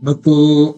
भक्तों,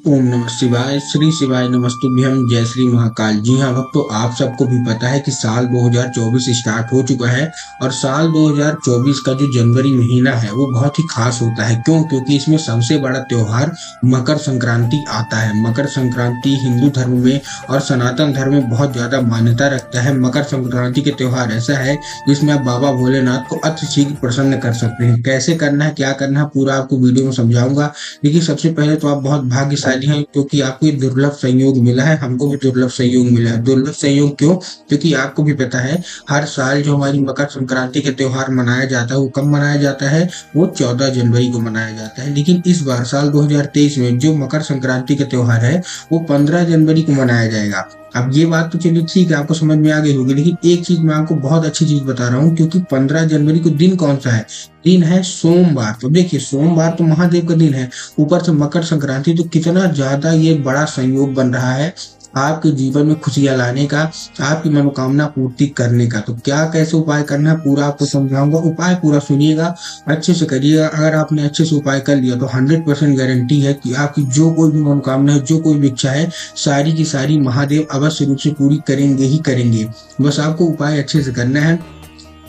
ओम नमः शिवाय। श्री शिवाय नमस्तुभ्यं। जय श्री महाकाल। जी हाँ भक्तों, आप सबको भी पता है कि साल 2024 स्टार्ट हो चुका है और साल 2024 का जो जनवरी महीना है वो बहुत ही खास होता है। क्योंकि इसमें सबसे बड़ा त्योहार मकर संक्रांति आता है। मकर संक्रांति हिंदू धर्म में और सनातन धर्म में बहुत ज्यादा मान्यता रखता है। मकर संक्रांति के त्योहार ऐसा है जिसमें आप बाबा भोलेनाथ को अत्यशीघ्र प्रसन्न कर सकते हैं। कैसे करना है, क्या करना है, पूरा आपको वीडियो में समझाऊंगा। देखिए, सबसे पहले तो आप बहुत भाग्यशाली हैं क्योंकि आपको ये दुर्लभ संयोग मिला है। हमको भी दुर्लभ संयोग मिला है। दुर्लभ संयोग क्यों? क्योंकि आपको भी पता है हर साल जो हमारी मकर संक्रांति के त्योहार मनाया जाता है वो कब मनाया जाता है? वो 14 जनवरी को मनाया जाता है। लेकिन इस बार साल 2023 में जो मकर संक्रांति का त्योहार है वो 15 जनवरी को मनाया जाएगा। अब ये बात तो चलिए ठीक है, आपको समझ में आ गई होगी, लेकिन एक चीज मैं आपको बहुत अच्छी चीज बता रहा हूँ। क्योंकि 15 जनवरी को दिन कौन सा है? दिन है सोमवार। तो देखिए, सोमवार तो महादेव का दिन है, ऊपर से मकर संक्रांति, तो कितना ज्यादा ये बड़ा संयोग बन रहा है आपके जीवन में खुशियां लाने का, आपकी मनोकामना पूर्ति करने का। तो क्या कैसे उपाय करना है पूरा आपको समझाऊंगा। उपाय पूरा सुनिएगा, अच्छे से करिएगा। अगर आपने अच्छे से उपाय कर लिया तो 100% गारंटी है कि आपकी जो कोई भी मनोकामना है, जो कोई भी इच्छा है, सारी की सारी महादेव अवश्य रूप से पूरी करेंगे ही करेंगे। बस आपको उपाय अच्छे से करना है।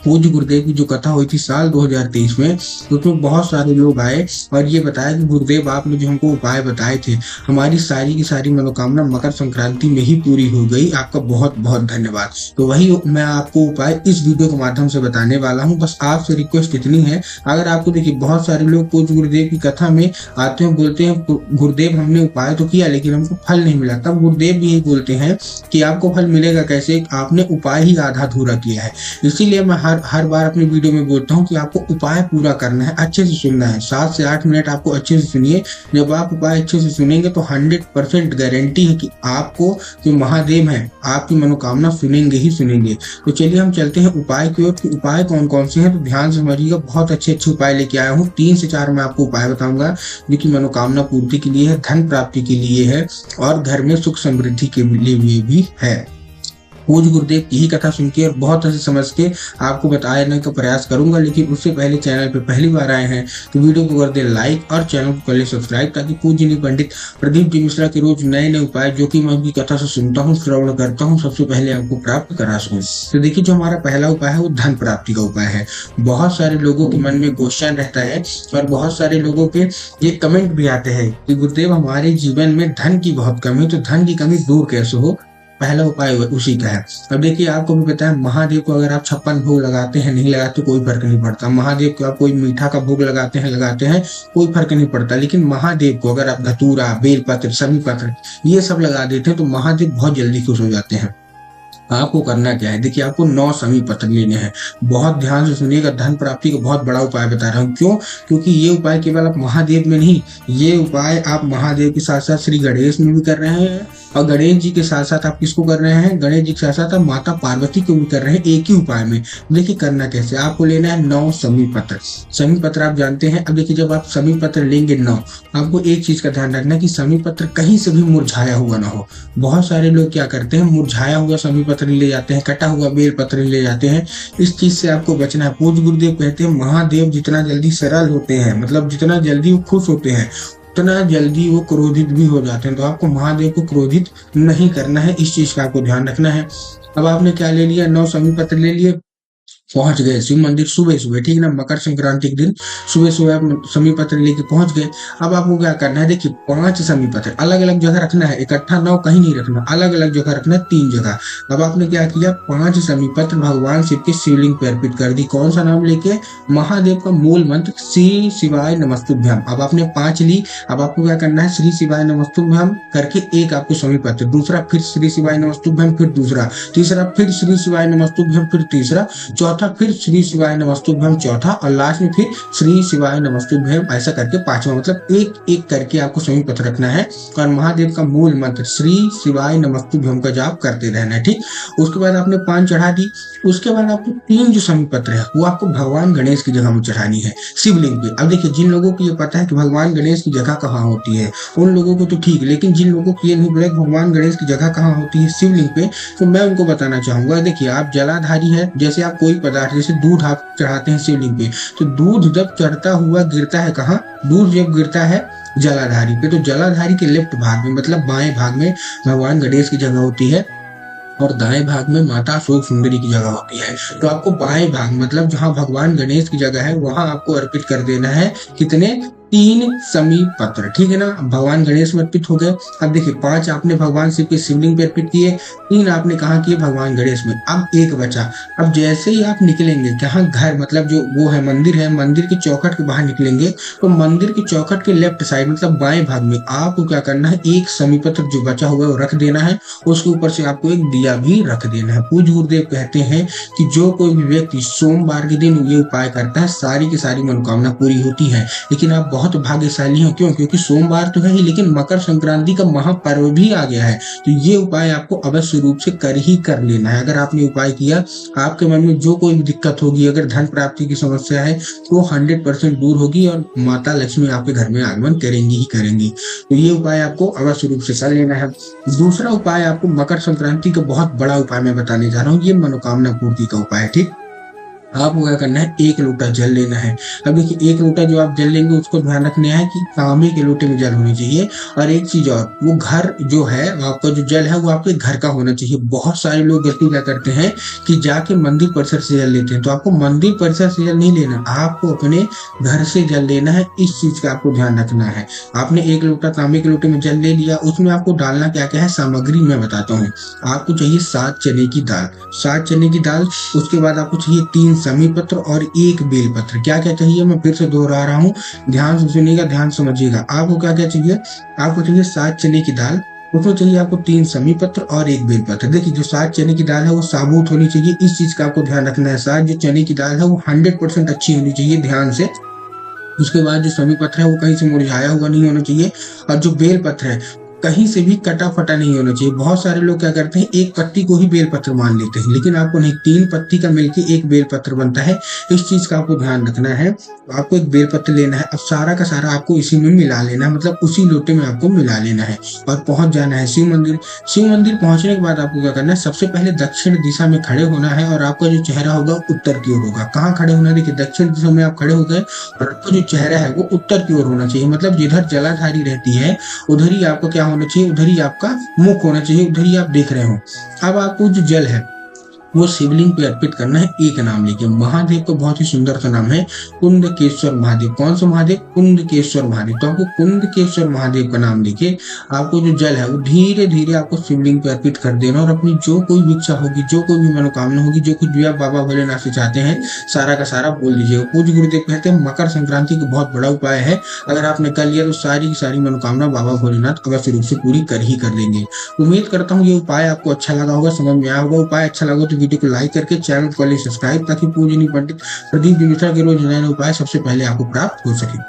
पूज्य गुरुदेव की जो कथा हुई थी साल 2023 में, उसमें बहुत सारे लोग आए और ये बताया कि गुरुदेव आपने जो हमको उपाय बताए थे, हमारी सारी की सारी मनोकामना मकर संक्रांति में ही पूरी हो गई। आपका बहुत बहुत धन्यवाद। तो वही मैं आपको उपाय इस वीडियो के माध्यम से बताने वाला हूँ। बस आपसे रिक्वेस्ट इतनी है, अगर आपको देखिए बहुत सारे लोग पूज्य गुरुदेव की कथा में आते हैं, बोलते हैं गुरुदेव हमने उपाय तो किया लेकिन हमको फल नहीं मिला। तब गुरुदेव भी यही बोलते हैं कि आपको फल मिलेगा कैसे, आपने उपाय ही आधा अधूरा किया है। इसीलिए मैं हर बार अपनी वीडियो में बोलता हूँ कि आपको उपाय पूरा करना है, अच्छे से सुनना है। 7 से 8 मिनट आपको अच्छे से सुनिए। जब आप उपाय अच्छे से सुनेंगे तो 100% गारंटी है कि आपको जो महादेव है आपकी मनोकामना सुनेंगे ही सुनेंगे। तो चलिए हम चलते हैं उपाय की ओर। उपाय कौन कौन से हैं तो ध्यान से समझिएगा। बहुत अच्छे अच्छे उपाय लेके आया हूँ। 3 से 4 मैं आपको उपाय बताऊंगा जो कि मनोकामना पूर्ति के लिए है, धन प्राप्ति के लिए है और घर में सुख समृद्धि के लिए भी है। पूज्य गुरुदेव की ही कथा सुन के और बहुत अच्छे समझ के आपको बताने का प्रयास करूंगा। लेकिन उससे पहले चैनल पे पहली बार आए हैं तो वीडियो को कर दे लाइक और चैनल को कर ले सब्सक्राइब, ताकि पूज्य पंडित प्रदीप जी मिश्रा के रोज नए नए उपाय जो कि मैं उनकी कथा से सुनता हूँ, श्रवण करता हूँ, सबसे पहले आपको प्राप्त करा सकूं। तो देखिए, जो हमारा पहला उपाय है वो धन प्राप्ति का उपाय है। बहुत सारे लोगों के मन में क्वेश्चन रहता है और बहुत सारे लोगों के ये कमेंट भी आते हैं कि गुरुदेव हमारे जीवन में धन की बहुत कमी, तो धन की कमी दूर कैसे हो? पहला उपाय उसी का है। अब देखिए, आपको भी पता है महादेव को अगर आप 56 भोग लगाते हैं, नहीं लगाते कोई फर्क नहीं पड़ता। महादेव को आप कोई मीठा का भोग लगाते हैं कोई फर्क नहीं पड़ता। लेकिन महादेव को अगर आप धतूरा, बेलपत्र, समी पत्र ये सब लगा देते हैं तो महादेव बहुत जल्दी खुश हो जाते हैं। आपको करना क्या है? देखिए, आपको 9 समी पत्र लेने हैं। बहुत ध्यान से सुनिएगा। धन प्राप्ति का बहुत बड़ा उपाय बता रहा हूँ। क्यों? क्योंकि ये उपाय केवल आप महादेव में नहीं, ये उपाय आप महादेव के साथ साथ श्री गणेश में भी कर रहे हैं और गणेश जी के साथ साथ आप किसको कर रहे हैं? गणेश जी के साथ साथ आप माता पार्वती को भी कर रहे हैं एक ही उपाय में। देखिए करना कैसे, आपको लेना है 9 समी पत्र। समी पत्र आप जानते हैं। अब देखिए, जब आप समी पत्र लेंगे 9, आपको एक चीज का ध्यान रखना कि समी पत्र कहीं से भी मुरझाया हुआ ना हो। बहुत सारे लोग क्या करते हैं, मुरझाया हुआ समी पत्र ले जाते हैं, कटा हुआ बेल पत्र ले जाते हैं। इस चीज से आपको बचना है। पूज्य गुरुदेव कहते हैं महादेव जितना जल्दी सरल होते हैं, मतलब जितना जल्दी वो खुश होते हैं, उतना जल्दी वो क्रोधित भी हो जाते हैं। तो आपको महादेव को क्रोधित नहीं करना है, इस चीज का आपको ध्यान रखना है। अब आपने क्या ले लिया? 9 समी पत्र ले लिए, पहुंच गए शिव मंदिर सुबह सुबह, ठीक ना, मकर संक्रांति के दिन सुबह सुबह आप समी पत्र लेके पहुंच गए। अब आपको क्या करना है? देखिए, 5 समी पत्र अलग अलग जगह रखना है, इकट्ठा 9 कहीं नहीं रखना, अलग अलग जगह रखना है, 3 जगह। अब आपने क्या किया? 5 समी पत्र भगवान शिव के शिवलिंग पे अर्पित कर दी। कौन सा नाम लेके? महादेव का मूल मंत्र श्री शिवाय नमस्तुभ्यम। अब आपने 5 ली। अब आपको क्या करना है? श्री शिवाय नमस्तुभ्यम करके एक आपको समी पत्र, दूसरा फिर श्री शिवाय नमस्तुभ्यम, फिर दूसरा, तीसरा फिर श्री शिवाय नमस्तुभ्यम, फिर तीसरा, चौथा फिर श्री शिवाय नमस्तुभ्यम, चौथा, और लास्ट में फिर श्री शिवाय नमस्तुभ्यम, ऐसा करके 5वां, मतलब एक एक करके आपको समी पत्र रखना है और महादेव का मूल मंत्र श्री शिवाय नमस्तुभ्यम का जाप करते रहना है, ठीक। उसके बाद आपने 5 चढ़ा दी। उसके बाद आपको 3 जो समी पत्र है वो आपको भगवान गणेश की जगह में चढ़ानी है, शिवलिंग पे। अब देखिए, जिन लोगों को ये पता है कि भगवान गणेश की जगह कहाँ होती है उन लोगों को तो ठीक, लेकिन जिन लोगों को ये नहीं पता भगवान गणेश की जगह कहाँ होती है शिवलिंग पे, तो मैं उनको बताना चाहूंगा। देखिए, आप जलाधारी है, जैसे आप कोई पदार्थ, जैसे दूध आप चढ़ाते हैं शिवलिंग पे, तो दूध जब चढ़ता हुआ गिरता है कहाँ? दूध जब गिरता है जलाधारी पे। तो जलाधारी के लेफ्ट भाग में मतलब बाएं भाग में भगवान गणेश की जगह होती है और दाएं भाग में माता अशोक सुंदरी की जगह होती है। तो आपको बाएं भाग मतलब जहां भगवान गणेश की जगह है वहां आपको अर्पित कर देना है कितने, 3 समी पत्र, ठीक है ना। भगवान गणेश में अर्पित हो गए। अब देखिए 5 आपने भगवान शिव के शिवलिंग पे अर्पित किए, 3 आपने कहा किए भगवान गणेश में। अब एक बचा। अब जैसे ही आप निकलेंगे कहाँ, घर मतलब जो वो है मंदिर है, मंदिर के चौखट के बाहर निकलेंगे तो मंदिर के चौखट के लेफ्ट साइड मतलब बाएं भाग में आपको क्या करना है, एक समी पत्र जो बचा हुआ है वो रख देना है। उसके ऊपर से आपको एक दिया भी रख देना है। पूज्य गुरुदेव कहते हैं कि जो कोई भी व्यक्ति सोमवार के दिन ये उपाय करता है सारी की सारी मनोकामना पूरी होती है। लेकिन आप बहुत भाग्यशाली हो, क्यों? क्योंकि सोमवार तो है ही लेकिन मकर संक्रांति का महापर्व भी आ गया है। तो ये उपाय आपको अवश्य रूप से कर लेना है। अगर आपने उपाय किया, आपके मन में जो कोई भी दिक्कत होगी, अगर धन प्राप्ति की समस्या है तो 100% दूर होगी और माता लक्ष्मी आपके घर में आगमन करेंगी ही करेंगी। तो ये उपाय आपको अवश्य रूप से कर लेना है। दूसरा उपाय आपको मकर संक्रांति का बहुत बड़ा उपाय मैं बताने जा रहा हूँ, ये मनोकामना पूर्ति का उपाय है, ठीक। आपको क्या करना है, 1 लोटा जल लेना है। अब देखिए 1 लोटा जो आप जल लेंगे उसको ध्यान रखना है कि तांबे के लोटे में जल होनी चाहिए। और एक चीज और, वो घर जो है आपका जो जल है वो आपके घर का होना चाहिए। बहुत सारे लोग गलती क्या करते हैं कि जाके मंदिर परिसर से जल लेते हैं। तो आपको मंदिर परिसर से जल नहीं लेना, आपको अपने घर से जल लेना है। इस चीज का आपको ध्यान रखना है। आपने 1 लोटा तांबे के लोटे में जल ले लिया, उसमें आपको डालना क्या क्या है, सामग्री मैं बताता हूँ। आपको चाहिए 7 चने की दाल, 7 चने की दाल। उसके बाद आपको चाहिए 3 समी पत्र और 1 बेल पत्र। क्या क्या चाहिए मैं फिर से दोहरा रहा हूँ, ध्यान से सुनिएगा, ध्यान समझिएगा। आपको क्या क्या चाहिए, आपको चाहिए 7 चने की दाल, उसमें चाहिए आपको 3 समी पत्र और 1 बेल पत्र। देखिए जो 7 चने की दाल है वो साबुत होनी चाहिए, इस चीज का आपको ध्यान रखना है। 7 जो चने की दाल है वो 100% अच्छी होनी चाहिए, ध्यान से। उसके बाद जो समी पत्र है वो कहीं से मुरझाया हुआ नहीं होना चाहिए। और जो बेल पत्र है कहीं से भी कटा फटा नहीं होना चाहिए। बहुत सारे लोग क्या करते हैं, एक पत्ती को ही बेलपत्र मान लेते हैं, लेकिन आपको नहीं, 3 पत्ती का मिलके एक बेलपत्र बनता है। इस चीज का आपको ध्यान रखना है। आपको एक बेलपत्र लेना है, अब सारा का सारा आपको इसी में मिला लेना है, मतलब उसी लोटे में आपको मिला लेना है और पहुंच जाना है शिव मंदिर। शिव मंदिर पहुंचने के बाद आपको क्या करना है, सबसे पहले दक्षिण दिशा में खड़े होना है और आपका जो चेहरा होगा उत्तर की ओर होगा। कहाँ खड़े होना है, देखिए दक्षिण दिशा में आप खड़े हो गए और आपका जो चेहरा है वो उत्तर की ओर होना चाहिए। मतलब जिधर जलाधारी रहती है उधर ही आपको क्या होना चाहिए, उधर ही आपका मुख होना चाहिए, उधर ही आप देख रहे हो। अब आपको जो जल है वो शिवलिंग पे अर्पित करना है, एक नाम लेके। महादेव का बहुत ही सुंदर सा नाम है, कुंदकेश्वर महादेव। कौन सा महादेव, कुंदकेश्वर महादेव। तो आपको कुंदकेश्वर महादेव का नाम लेके आपको जो जल है वो धीरे धीरे आपको शिवलिंग पे अर्पित कर देना और अपनी जो कोई भी इच्छा होगी, जो कोई भी मनोकामना होगी, जो कुछ भी आप बाबा भोलेनाथ से चाहते हैं, सारा का सारा बोल दीजिएगा। पूज्य गुरुदेव कहते हैं मकर संक्रांति का बहुत बड़ा उपाय है, अगर आपने कर लिया तो सारी की सारी मनोकामना बाबा भोलेनाथ अवश्य रूप से पूरी कर ही कर देंगे। उम्मीद करता हूँ ये उपाय आपको अच्छा लगा होगा, समझ में आया होगा। उपाय अच्छा लगा तो वीडियो को लाइक करके चैनल को सब्सक्राइब, ताकि पूजनीय पंडित प्रदीप जी मिश्रा के रोज नए उपाय सबसे पहले आपको प्राप्त हो सके।